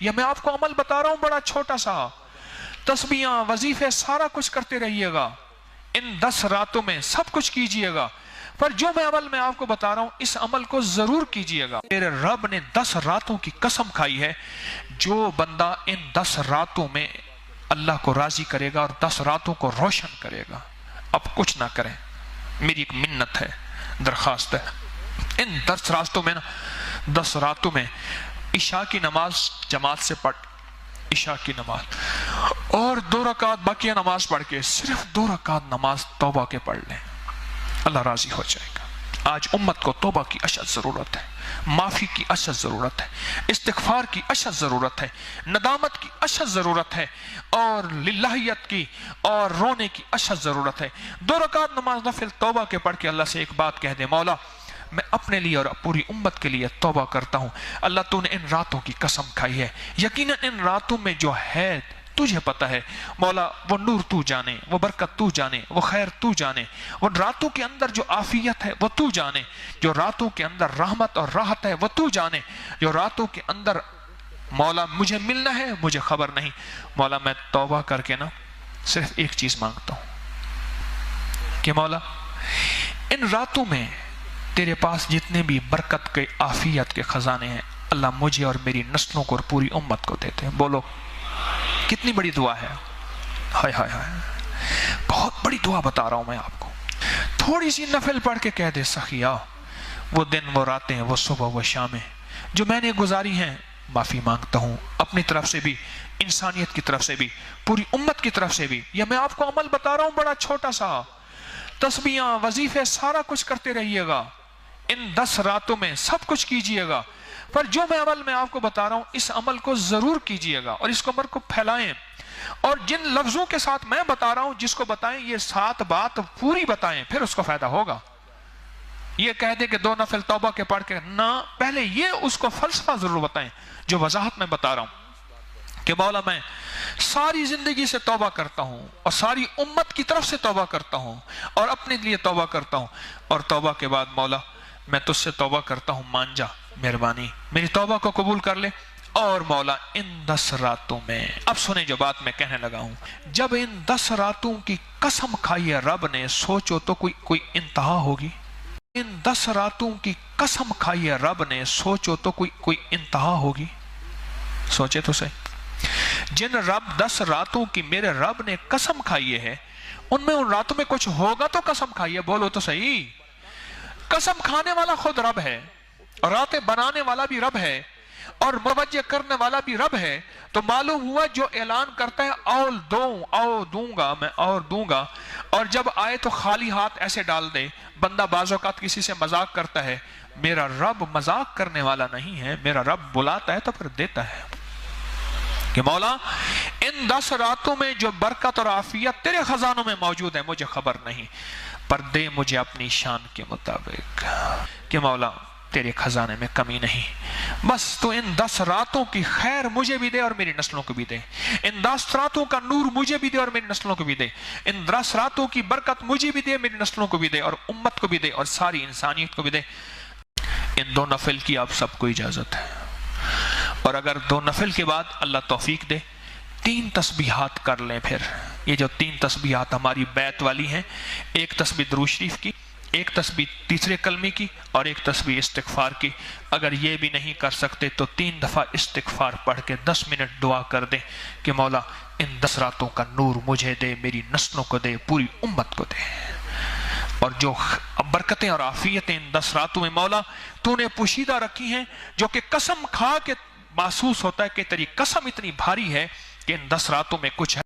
ये मैं आपको अमल बता रहा हूं बड़ा छोटा सा। तस्बीहां, वजीफे, सारा कुछ करते रहिएगा, इन 10 रातों में सब कुछ कीजिएगा, पर जो मैं अमल मैं आपको बता रहा हूं इस अमल को जरूर कीजिएगा। मेरे रब ने 10 रातों की कसम खाई है, जो बंदा इन 10 रातों में अल्लाह को राजी करेगा और 10 रातों को रोशन करेगा, अब कुछ ना करें, मेरी एक मिन्नत है, दरखास्त है, इन 10 रातों में ना 10 रातों में इशा की नमाज जमात से पढ़, इशा की नमाज और 2 रकात बाकिया नमाज पढ़ के सिर्फ 2 रकात नमाज तौबा के पढ़ लें, अल्लाह राजी हो जाएगा। आज उम्मत को तौबा की अशद जरूरत है, माफी की अशद जरूरत है, इस्तिगफार की अशद जरूरत है, नदामत की अशद जरूरत है, और लिल्लाहियत की और रोने की अशद जरूरत है। 2 रकात नमाज नफिल तौबा के पढ़ के अल्लाह से एक बात कह दे, मौला मैं अपने लिए और पूरी उम्मत के लिए तौबा करता हूं, अल्लाह तूने इन रातों की कसम खाई है, यकीनन इन रातों में जो है तुझे पता है मौला, वो नूर तू जाने, वो बरकत तू जाने, वो खैर तू जाने, वो रातों के अंदर जो आफियत है वो तू जाने, जो रातों के अंदर रहमत और राहत है वो तू जाने, जो रातों के अंदर मौला मुझे मिलना है मुझे खबर नहीं। मौला मैं तौबा करके ना सिर्फ एक चीज मांगता हूं कि मौला इन रातों में तेरे पास जितने भी बरकत के आफियत के खजाने हैं अल्लाह मुझे और मेरी नस्लों को और पूरी उम्मत को देते हैं। बोलो कितनी बड़ी दुआ है, हाय हाय हाय, बहुत बड़ी दुआ बता रहा हूं मैं आपको। थोड़ी सी नफिल पढ़ के कह दे सखिया, वो दिन वो रातें वो सुबह वो शामें जो मैंने गुजारी हैं माफी मांगता हूं, अपनी तरफ से भी, इंसानियत की तरफ से भी, पूरी उम्मत की तरफ से भी। यह मैं आपको अमल बता रहा हूं बड़ा छोटा सा, तस्बीहां, वजीफे, सारा कुछ करते रहिएगा, इन 10 रातों में सब कुछ कीजिएगा, पर जो मैं अमल मैं आपको बता रहा हूं इस अमल को जरूर कीजिएगा और इसको अमल को फैलाएं, और जिन लफ्जों के साथ मैं बता रहा हूं जिसको बताएं ये 7 बात पूरी बताएं, फिर उसको फायदा होगा। ये कह दे कि 2 नफिल तौबा के पढ़ के ना, पहले ये उसको फलसफा जरूर बताएं जो वजाहत में बता रहा हूं कि मौला मैं सारी जिंदगी से तौबा करता हूं और सारी उम्मत की तरफ से तौबा करता हूं और अपने लिए तौबा करता हूं, और तौबा के बाद मौला मैं तुझसे तौबा करता हूं, मान जा, मेहरबानी मेरी तौबा को कबूल कर ले। और मौला इन 10 रातों में, अब सुने जो बात मैं कहने लगा हूं, जब इन 10 रातों की कसम खाई है रब ने, सोचो तो कोई इंतहा होगी। इन 10 रातों की कसम खाई है रब ने, सोचो तो कोई इंतहा होगी। सोचे तो सही, जिन 10 रातों की मेरे रब ने कसम खाई है उनमें उन रातों में कुछ होगा तो कसम खाई है। बोलो तो सही, कसम खाने वाला खुद रब है, रातें बनाने वाला भी रब है, और मुवज्जह करने वाला भी रब है। तो मालूम हुआ जो ऐलान करता है औल दूंगा मैं और दूंगा, और जब आए तो खाली हाथ ऐसे डाल दे। बंदा बाज़-औक़ात किसी से मजाक करता है, मेरा रब मजाक करने वाला नहीं है, मेरा रब बुलाता है तो फिर देता है कि मौला इन 10 रातों में जो बरकत और आफियत तेरे खजानों में मौजूद है मुझे खबर नहीं, पर दे मुझे अपनी शान के मुताबिक कि मौला तेरे खजाने में कमी नहीं, बस तो इन 10 रातों की खैर मुझे भी दे और मेरी नस्लों को भी दे, इन 10 रातों का नूर मुझे भी दे और मेरी नस्लों को भी दे, इन 10 रातों की बरकत मुझे भी दे, मेरी नस्लों को भी दे, और उम्मत को भी दे, और सारी इंसानियत को भी दे। इन 2 नफिल की आप सबको इजाजत है, और अगर 2 नफिल के बाद अल्लाह तौफीक दे 3 तस्बीहात कर लें। फिर ये जो 3 तस्बीहात हमारी बैत वाली हैं, एक तस्बीह दुरूद शरीफ की, एक तस्बीह तीसरे कलमे की, और एक तस्बीह इस्तिगफार की। अगर ये भी नहीं कर सकते तो 3 दफा इस्तिगफार पढ़ के 10 मिनट दुआ कर दें कि मौला इन 10 रातों का नूर मुझे दे, मेरी नस्लों को दे, पूरी उम्मत को दे, और जो बरकतें और आफियतें इन 10 रातों में मौला तूने पोशीदा रखी हैं, जो कि कसम खा के महसूस होता है कि तेरी कसम इतनी भारी है कि इन 10 रातों में कुछ है।